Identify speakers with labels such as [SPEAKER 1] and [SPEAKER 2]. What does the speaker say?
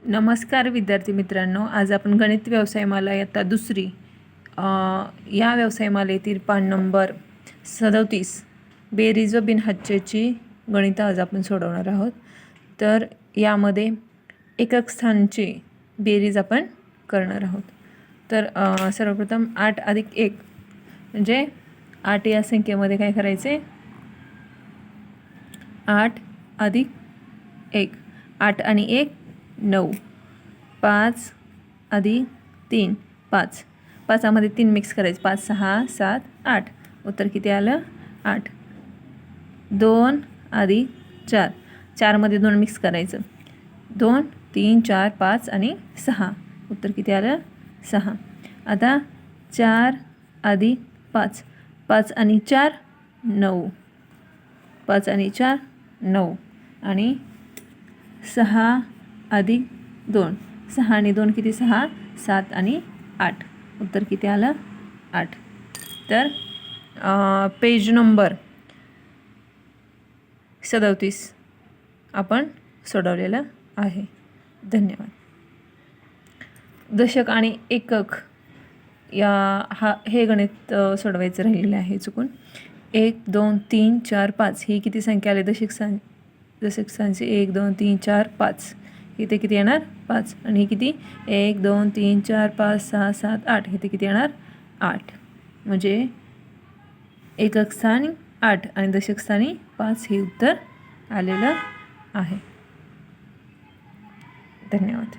[SPEAKER 1] नमस्कार विद्यार्थी मित्रांनो, आज आपण गणित व्यवसायमाला इयत्ता दुसरी या व्यवसायमालेतील पान नंबर 37 बेरीज व बिनहक्काची गणितं आज आपण सोडवणार आहोत। तर यामध्ये एकक स्थानची बेरीज आपण करणार आहोत। तर सर्वप्रथम 8 + 1 म्हणजे 8 या संख्येमध्ये काय करायचे, 8 + 1, 8 आणि 1 9, 5 + 3 5, 5मध्ये 3 मिक्स करायचे, 5 6 7 8, उत्तर किती आलं 8। 2 + 4, 4मध्ये 2 मिक्स करायचं, 2 3 4 5 आणि 6, उत्तर किती आलं 6। आता 4 + 5, 5 आणि 4 9, 5 आणि 4 9 आणि 6 + 2, 6 आणि 2 किती 6 7 आणि 8, उत्तर किती आलं 8। तर पेज नंबर 37 आपण सोडवलेलं आहे। धन्यवाद। दशक आणि एकक हे गणित सोडवायचं राहिलेलं आहे चुकून। 1 2 3 4 5 ही किती संख्या आली दशकांची 1 2 3 4 5, इथे किती येणार 5, आणि ही किती 1 2 3 4 5 6 7 8, इथे किती येणार 8, म्हणजे एकक स्थानी 8 आणि दशक स्थानी 5 हे उत्तर आलेलं आहे। धन्यवाद।